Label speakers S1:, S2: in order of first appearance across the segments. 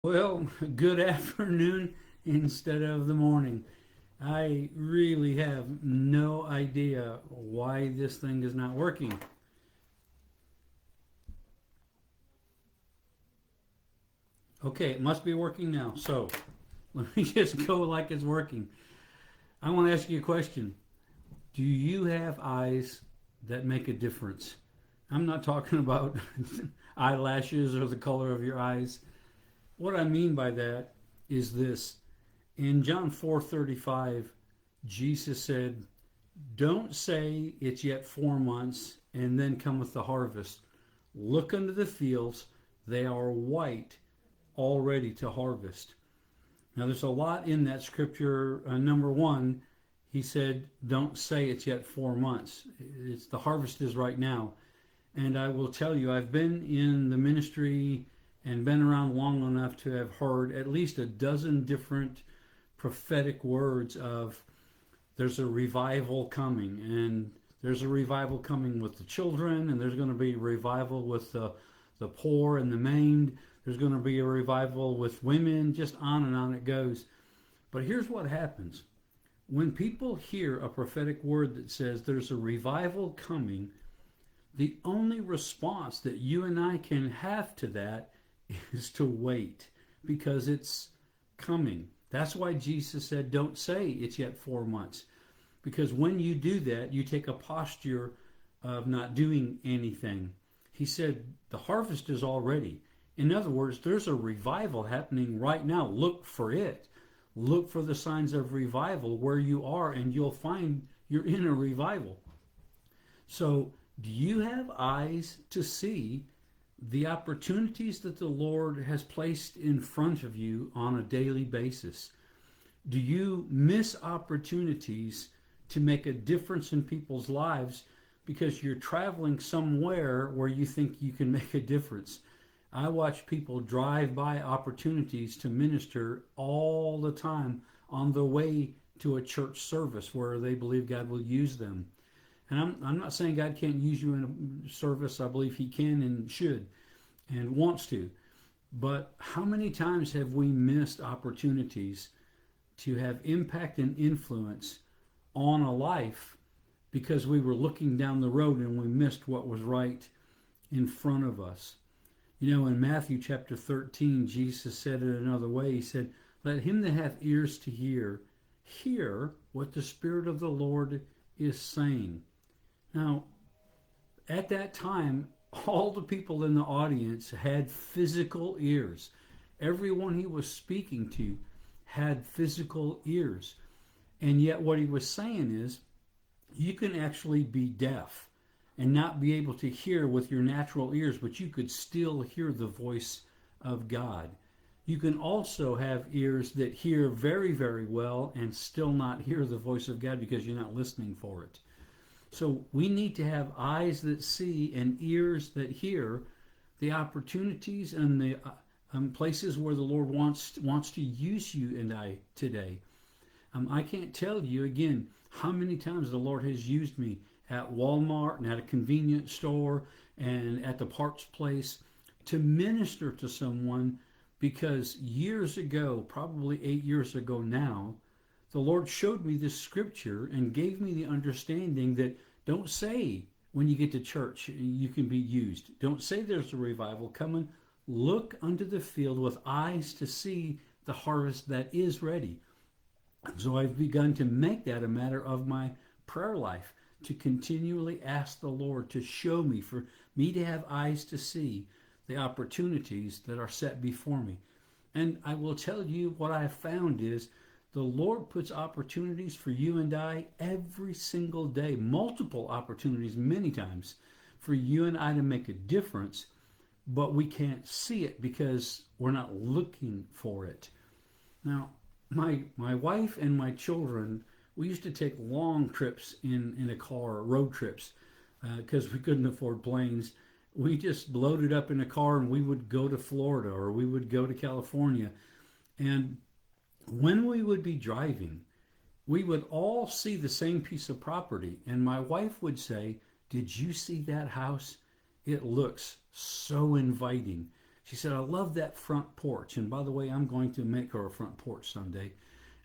S1: Well, good afternoon instead of the morning. I really have no idea why this thing is not working. Okay, it must be working now. So let me just go like it's working. I want to ask you a question. Do you have eyes that make a difference? I'm not talking about eyelashes or the color of your eyes. What I mean by that is this. In John 4:35, Jesus said, "Don't say it's yet 4 months and then cometh the harvest. Look unto the fields, they are white, all ready to harvest." Now, there's a lot in that scripture. Number one, he said, "Don't say it's yet 4 months. It's the harvest is right now." And I will tell you, I've been in the ministry and been around long enough to have heard at least a dozen different prophetic words of there's a revival coming, and there's a revival coming with the children, and there's going to be a revival with the poor and the maimed. There's going to be a revival with women, just on it goes. But here's what happens when people hear a prophetic word that says there's a revival coming. The only response that you and I can have to that is to wait because it's coming. That's why Jesus said, "Don't say it's yet 4 months." Because when you do that, you take a posture of not doing anything. He said, "The harvest is already." In other words, there's a revival happening right now. Look for it. Look for the signs of revival where you are, and you'll find you're in a revival. So, do you have eyes to see the opportunities that the Lord has placed in front of you on a daily basis? Do you miss opportunities to make a difference in people's lives because you're traveling somewhere where you think you can make a difference? I watch people drive by opportunities to minister all the time on their way to a church service where they believe God will use them. And I'm not saying God can't use you in a service. I believe He can and should and wants to. But how many times have we missed opportunities to have impact and influence on a life because we were looking down the road and we missed what was right in front of us? You know, in Matthew chapter 13, Jesus said it another way. He said, "Let him that hath ears to hear what the Spirit of the Lord is saying." Now, at that time, all the people in the audience had physical ears. Everyone he was speaking to had physical ears. And yet, what he was saying is, you can actually be deaf and not be able to hear with your natural ears, but you could still hear the voice of God. You can also have ears that hear very, very well and still not hear the voice of God because you're not listening for it. So we need to have eyes that see and ears that hear the opportunities and the places where the Lord wants to use you and I today. I can't tell you again how many times the Lord has used me at Walmart and at a convenience store and at the parts place to minister to someone because years ago, probably 8 years ago now, the Lord showed me this scripture and gave me the understanding that don't say when you get to church you can be used. Don't say there's a revival coming. Look unto the field with eyes to see the harvest that is ready. So I've begun to make that a matter of my prayer life, to continually ask the Lord to show me, for me to have eyes to see the opportunities that are set before me. And I will tell you what I have found is the Lord puts opportunities for you and I every single day, multiple opportunities many times for you and I to make a difference, but we can't see it because we're not looking for it. Now, my wife and my children, we used to take long trips in a car, road trips, because we couldn't afford planes. We just loaded up in a car and we would go to Florida or we would go to California. And when we would be driving, we would all see the same piece of property. And my wife would say, "Did you see that house? It looks so inviting." She said, I love that front porch. And by the way, I'm going to make her a front porch someday.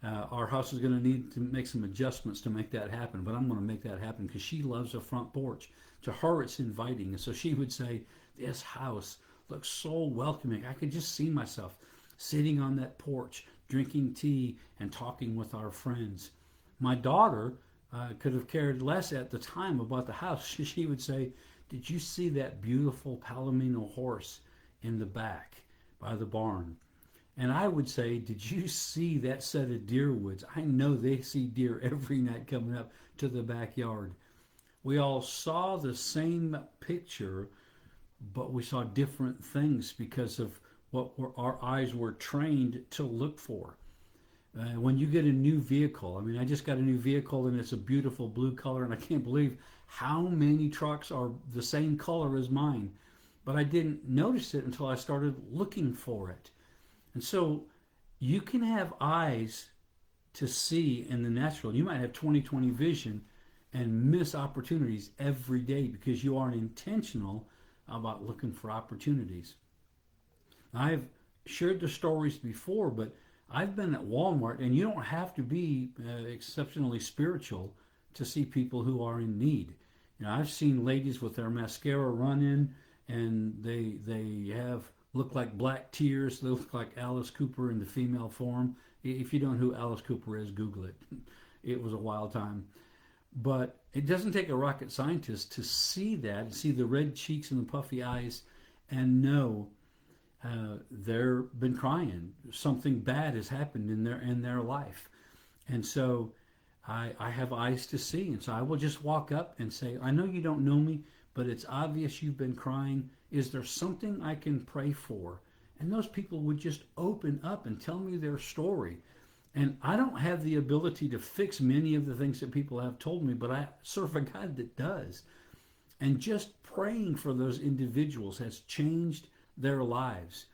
S1: Our house is going to need to make some adjustments to make that happen, but I'm going to make that happen because she loves a front porch. To her, it's inviting. And so she would say, this house looks so welcoming. I could just see myself sitting on that porch, drinking tea and talking with our friends. My daughter could have cared less at the time about the house. She would say, did you see that beautiful Palomino horse in the back by the barn? And I would say, did you see that set of deer woods? I know they see deer every night coming up to the backyard. We all saw the same picture, but we saw different things because of our eyes were trained to look for. When you get a new vehicle, I mean, I just got a new vehicle and it's a beautiful blue color, and I can't believe how many trucks are the same color as mine. But I didn't notice it until I started looking for it. And so you can have eyes to see in the natural. You might have 20/20 vision and miss opportunities every day because you aren't intentional about looking for opportunities. I've shared the stories before, but I've been at Walmart, and you don't have to be exceptionally spiritual to see people who are in need. You know, I've seen ladies with their mascara run in, and they have look like black tears. They look like Alice Cooper in the female form. If you don't know who Alice Cooper is, Google it. It was a wild time. But it doesn't take a rocket scientist to see that, see the red cheeks and the puffy eyes, and know they've been crying. Something bad has happened in their life. And so I have eyes to see. And so I will just walk up and say, I know you don't know me, but it's obvious you've been crying. Is there something I can pray for? And those people would just open up and tell me their story. And I don't have the ability to fix many of the things that people have told me, but I serve a God that does. And just praying for those individuals has changed their lives.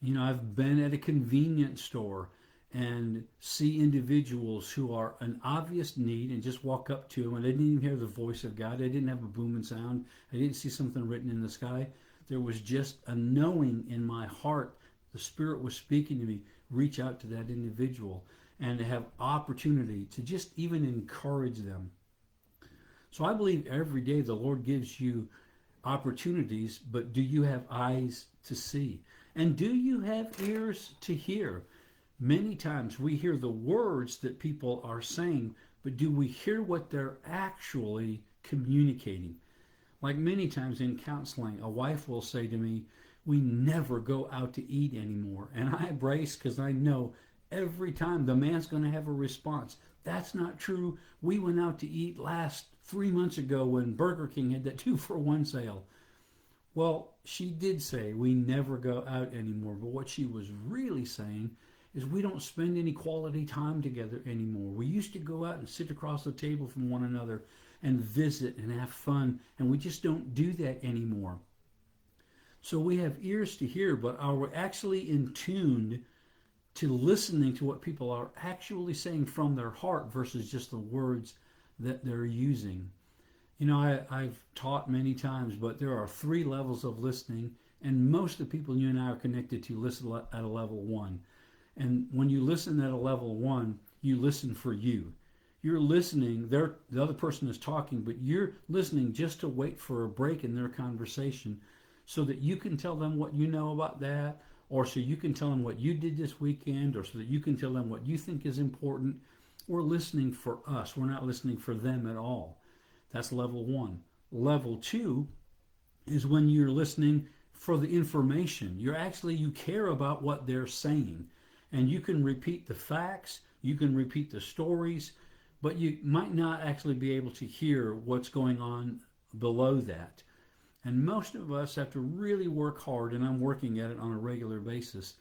S1: You know, I've been at a convenience store and see individuals who are an obvious need and just walk up to them, and I didn't even hear the voice of God. I didn't have a booming sound. I didn't see something written in the sky. There was just a knowing in my heart. The Spirit was speaking to me. Reach out to that individual and to have opportunity to just even encourage them. So I believe every day the Lord gives you opportunities, but do you have eyes to see? And do you have ears to hear? Many times we hear the words that people are saying, but do we hear what they're actually communicating? Like many times in counseling, a wife will say to me, we never go out to eat anymore. And I brace because I know every time the man's going to have a response. That's not true. We went out to eat last 3 months ago when Burger King had that 2-for-1 sale. Well, she did say we never go out anymore, but what she was really saying is we don't spend any quality time together anymore. We used to go out and sit across the table from one another and visit and have fun, and we just don't do that anymore. So we have ears to hear, but are we actually in tune to listening to what people are actually saying from their heart versus just the words that they're using? You know, I've taught many times, but there are 3 levels of listening, and most of the people you and I are connected to listen at a level 1. And when you listen at a level 1, you listen for you. You're listening, the other person is talking, but you're listening just to wait for a break in their conversation so that you can tell them what you know about that, or so you can tell them what you did this weekend, or so that you can tell them what you think is important. We're listening for us. We're not listening for them at all. That's level 1. Level 2 is when you're listening for the information. You care about what they're saying. And you can repeat the facts, you can repeat the stories, but you might not actually be able to hear what's going on below that. And most of us have to really work hard, and I'm working at it on a regular basis,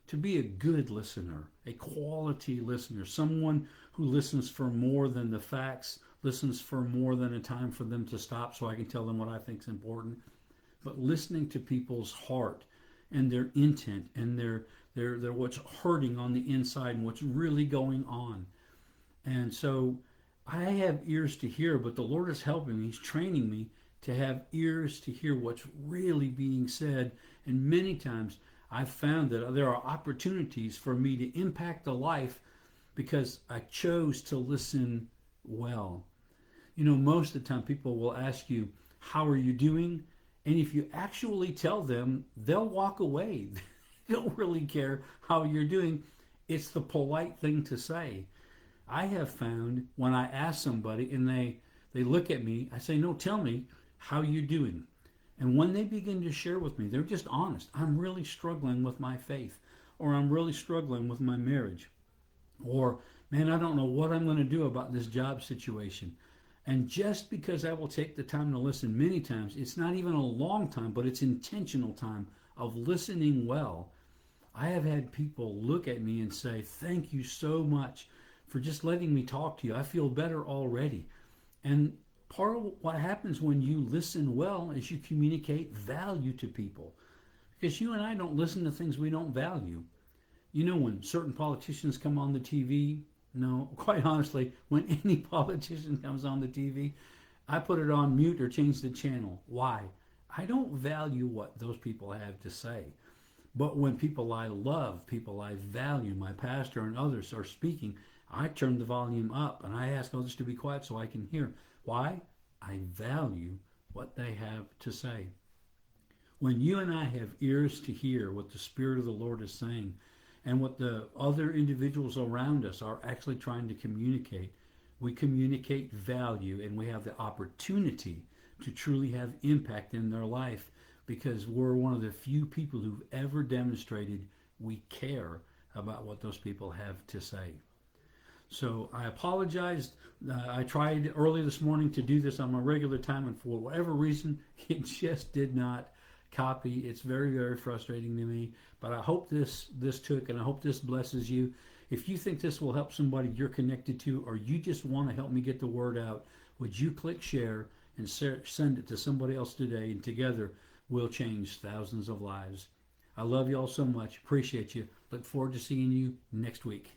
S1: to be a good listener, a quality listener, someone who listens for more than the facts, listens for more than a time for them to stop so I can tell them what I think is important, but listening to people's heart and their intent and their what's hurting on the inside and what's really going on. And so I have ears to hear, but the Lord is helping me. He's training me to have ears to hear what's really being said. And many times I've found that there are opportunities for me to impact a life because I chose to listen well. You know, most of the time people will ask you, how are you doing? And if you actually tell them, they'll walk away. They don't really care how you're doing. It's the polite thing to say. I have found when I ask somebody and they look at me, I say, no, tell me how you doing. And when they begin to share with me, they're just honest. I'm really struggling with my faith, or I'm really struggling with my marriage, or man, I don't know what I'm going to do about this job situation. And just because I will take the time to listen many times, it's not even a long time, but it's intentional time of listening well. I have had people look at me and say, thank you so much for just letting me talk to you. I feel better already. And part of what happens when you listen well is you communicate value to people. Because you and I don't listen to things we don't value. You know, when certain politicians come on the TV, no, quite honestly, when any politician comes on the TV, I put it on mute or change the channel. Why? I don't value what those people have to say. But when people I love, people I value, my pastor and others are speaking, I turn the volume up and I ask others to be quiet so I can hear. Why? I value what they have to say. When you and I have ears to hear what the Spirit of the Lord is saying and what the other individuals around us are actually trying to communicate, we communicate value and we have the opportunity to truly have impact in their life because we're one of the few people who've ever demonstrated we care about what those people have to say. So I apologize. I tried early this morning to do this on my regular time, and for whatever reason, it just did not copy. It's very, very frustrating to me. But I hope this took, and I hope this blesses you. If you think this will help somebody you're connected to, or you just want to help me get the word out, would you click share and send it to somebody else today? And together, we'll change thousands of lives. I love you all so much. Appreciate you. Look forward to seeing you next week.